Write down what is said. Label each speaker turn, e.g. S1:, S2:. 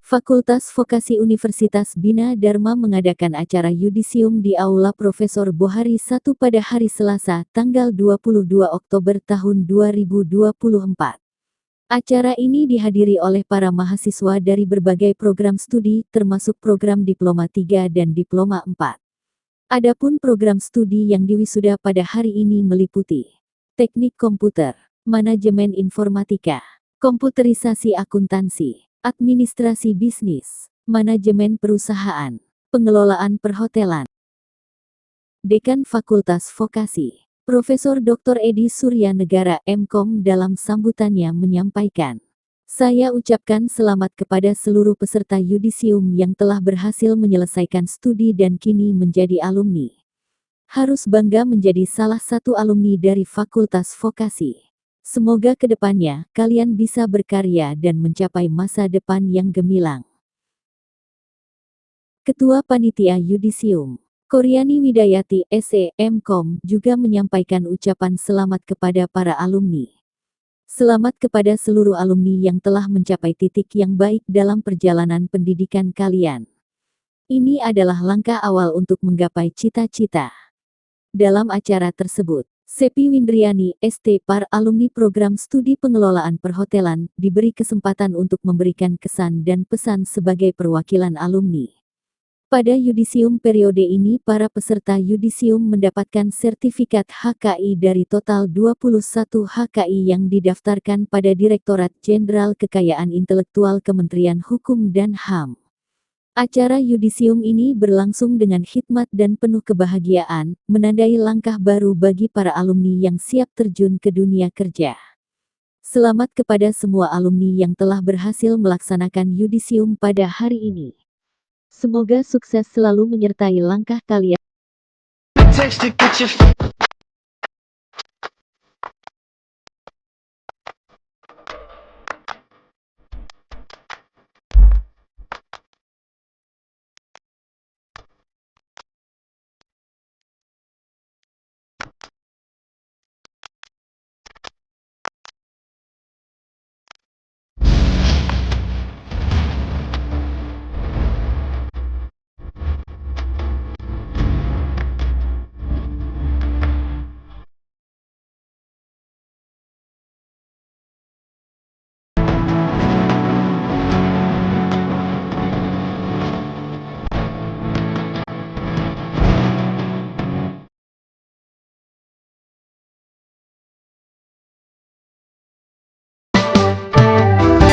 S1: Fakultas Vokasi Universitas Bina Dharma mengadakan acara yudisium di Aula Profesor Bohari I pada hari Selasa, tanggal 22 Oktober tahun 2024. Acara ini dihadiri oleh para mahasiswa dari berbagai program studi, termasuk program Diploma 3 dan Diploma 4. Adapun program studi yang diwisuda pada hari ini meliputi Teknik Komputer, Manajemen Informatika, Komputerisasi Akuntansi, Administrasi Bisnis, Manajemen Perusahaan, Pengelolaan Perhotelan. Dekan Fakultas Vokasi, Profesor Dr. Edi Surya Negara MKom dalam sambutannya menyampaikan, "Saya ucapkan selamat kepada seluruh peserta yudisium yang telah berhasil menyelesaikan studi dan kini menjadi alumni. Harus bangga menjadi salah satu alumni dari Fakultas Vokasi. Semoga kedepannya kalian bisa berkarya dan mencapai masa depan yang gemilang." Ketua Panitia Yudisium, Koryani Widayati, SE, MKom, juga menyampaikan ucapan selamat kepada para alumni. Selamat kepada seluruh alumni yang telah mencapai titik yang baik dalam perjalanan pendidikan kalian. Ini adalah langkah awal untuk menggapai cita-cita. Dalam acara tersebut, Sepi Windriani, ST, para alumni program studi pengelolaan perhotelan, diberi kesempatan untuk memberikan kesan dan pesan sebagai perwakilan alumni. Pada yudisium periode ini para peserta yudisium mendapatkan sertifikat HKI dari total 21 HKI yang didaftarkan pada Direktorat Jenderal Kekayaan Intelektual Kementerian Hukum dan HAM. Acara yudisium ini berlangsung dengan hikmat dan penuh kebahagiaan, menandai langkah baru bagi para alumni yang siap terjun ke dunia kerja. Selamat kepada semua alumni yang telah berhasil melaksanakan yudisium pada hari ini. Semoga sukses selalu menyertai langkah kalian.